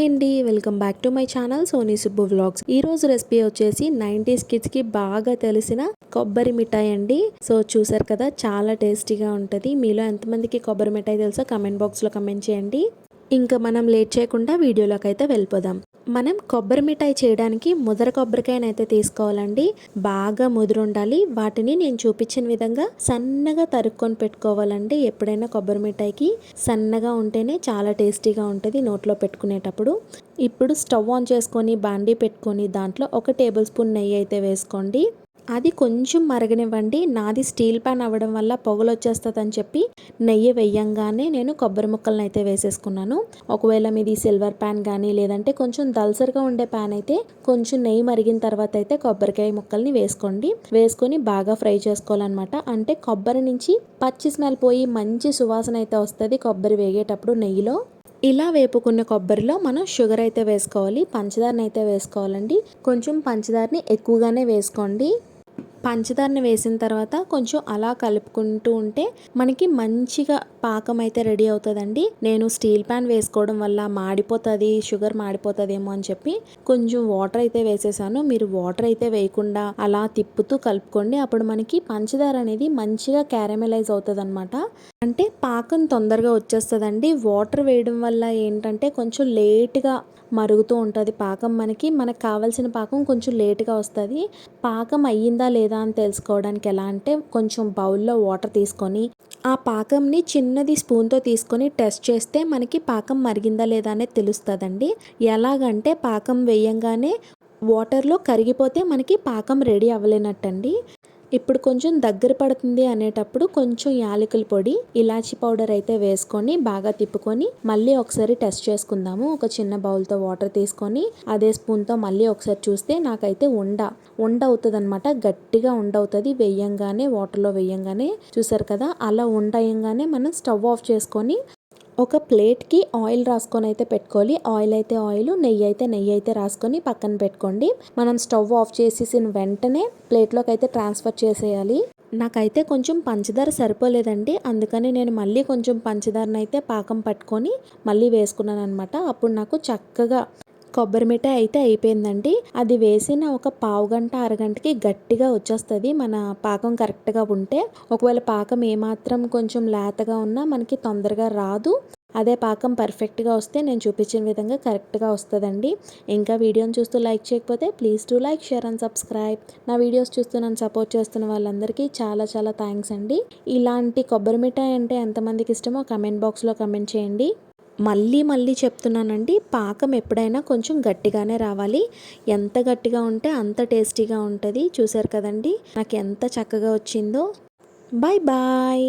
అండి, welcome back to my channel Sony Subbu vlogs. ఈ రోజు రెసిపీ వచ్చేసి 90s కిడ్స్ కి బాగా తెలిసిన కొబ్బరి మిఠాయి అండి. సో చూసారు కదా, చాలా టేస్టీగా ఉంటుంది. మీలో ఎంతమందికి కొబ్బరి మిఠాయి తెలుసో కమెంట్ బాక్స్ లో కమెంట్ చేయండి. ఇంకా మనం లేట్ చేయకుండా వీడియోలోకి అయితే వెళ్ళిపోదాం. మనం కొబ్బరి మిఠాయి చేయడానికి ముదర కొబ్బరికాయనైతే తీసుకోవాలండి. బాగా ముదురు ఉండాలి. వాటిని నేను చూపించిన విధంగా సన్నగా తరుక్కొని పెట్టుకోవాలండి. ఎప్పుడైనా కొబ్బరి మిఠాయికి సన్నగా ఉంటేనే చాలా టేస్టీగా ఉంటుంది నోట్లో పెట్టుకునేటప్పుడు. ఇప్పుడు స్టవ్ ఆన్ చేసుకొని బాండీ పెట్టుకొని దాంట్లో 1 టేబుల్ స్పూన్ నెయ్యి అయితే వేసుకోండి. అది కొంచెం మరగనివ్వండి. నాది స్టీల్ ప్యాన్ అవ్వడం వల్ల పొగలు వచ్చేస్తుంది అని చెప్పి నెయ్యి వేయంగానే నేను కొబ్బరి ముక్కలను అయితే వేసేసుకున్నాను. ఒకవేళ మీది సిల్వర్ ప్యాన్ కానీ లేదంటే కొంచెం దల్సరిగా ఉండే ప్యాన్ అయితే కొంచెం నెయ్యి మరిగిన తర్వాత అయితే కొబ్బరికాయ ముక్కల్ని వేసుకోండి. వేసుకొని బాగా ఫ్రై చేసుకోవాలన్నమాట. అంటే కొబ్బరి నుంచి పచ్చి స్మెల్ పోయి మంచి సువాసన అయితే వస్తుంది కొబ్బరి వేగేటప్పుడు నెయ్యిలో. ఇలా వేపుకున్న కొబ్బరిలో మనం షుగర్ అయితే వేసుకోవాలి. పంచదారని అయితే వేసుకోవాలండి. కొంచెం పంచదారని ఎక్కువగానే వేసుకోండి. పంచదారని వేసిన తర్వాత కొంచెం అలా కలుపుకుంటూ ఉంటే మనకి మంచిగా పాకం అయితే రెడీ అవుతుందండి. నేను స్టీల్ ప్యాన్ వేసుకోవడం వల్ల మాడిపోతుంది, షుగర్ మాడిపోతుందేమో అని చెప్పి కొంచెం వాటర్ అయితే వేసేసాను. మీరు వాటర్ అయితే వేయకుండా అలా తిప్పుతూ కలుపుకోండి. అప్పుడు మనకి పంచదార అనేది మంచిగా క్యారమెలైజ్ అవుతుంది అనమాట. అంటే పాకం తొందరగా వచ్చేస్తుందండి. వాటర్ వేయడం వల్ల ఏంటంటే కొంచెం లేట్గా మరుగుతూ ఉంటుంది పాకం. మనకు కావాల్సిన పాకం కొంచెం లేట్గా వస్తుంది. పాకం అయ్యిందా లేదా అని తెలుసుకోవడానికి ఎలా అంటే కొంచెం బౌల్లో వాటర్ తీసుకొని ఆ పాకంని చిన్నది స్పూన్తో తీసుకొని టెస్ట్ చేస్తే మనకి పాకం మరిగిందా లేదా అనేది తెలుస్తుందండి. ఎలాగంటే పాకం వేయంగానే వాటర్లో కరిగిపోతే మనకి పాకం రెడీ అవ్వలేనట్టండి. ఇప్పుడు కొంచెం దగ్గర పడుతుంది అనేటప్పుడు కొంచెం యాలకుల పొడి, ఇలాచి పౌడర్ అయితే వేసుకొని బాగా తిప్పుకొని మళ్ళీ ఒకసారి టెస్ట్ చేసుకుందాము. ఒక చిన్న బౌల్తో వాటర్ తీసుకొని అదే స్పూన్తో మళ్ళీ ఒకసారి చూస్తే నాకైతే ఉండ అవుతుంది అనమాట. గట్టిగా అవుతుంది వేయంగానే, వాటర్లో వేయంగానే. చూసారు కదా, అలా అయ్యంగానే మనం స్టవ్ ఆఫ్ చేసుకొని ఒక ప్లేట్కి ఆయిల్ రాసుకొని అయితే పెట్టుకోవాలి. ఆయిల్ అయితే ఆయిల్, నెయ్యి అయితే రాసుకొని పక్కన పెట్టుకోండి. మనం స్టవ్ ఆఫ్ చేసేసిన వెంటనే ప్లేట్లోకి అయితే ట్రాన్స్ఫర్ చేసేయాలి. నాకైతే కొంచెం పంచదార సరిపోలేదండి. అందుకని నేను మళ్ళీ కొంచెం పంచదారని అయితే పాకం పట్టుకొని మళ్ళీ వేసుకున్నాను అనమాట. అప్పుడు నాకు చక్కగా కొబ్బరి మిఠాయి అయితే అయిపోయిందండి. అది వేసిన ఒక పావు గంట అరగంటకి గట్టిగా వచ్చేస్తుంది మన పాకం కరెక్ట్గా ఉంటే. ఒకవేళ పాకం ఏమాత్రం కొంచెం లేతగా ఉన్నా మనకి తొందరగా రాదు. అదే పాకం పర్ఫెక్ట్గా వస్తే నేను చూపించిన విధంగా కరెక్ట్గా వస్తుందండి. ఇంకా వీడియోని చూస్తూ లైక్ చేయకపోతే please to like, share and subscribe. నా వీడియోస్ చూస్తూ నన్ను సపోర్ట్ చేస్తున్న వాళ్ళందరికీ చాలా చాలా థ్యాంక్స్ అండి. ఇలాంటి కొబ్బరి మిఠాయి అంటే ఎంతమందికి ఇష్టమో కమెంట్ బాక్స్లో కమెంట్ చేయండి. మళ్ళీ చెప్తున్నానండి, పాకం ఎప్పుడైనా కొంచెం గట్టిగానే రావాలి. ఎంత గట్టిగా ఉంటే అంత టేస్టీగా ఉంటుంది. చూసారు కదండి నాకు ఎంత చక్కగా వచ్చిందో. Bye bye.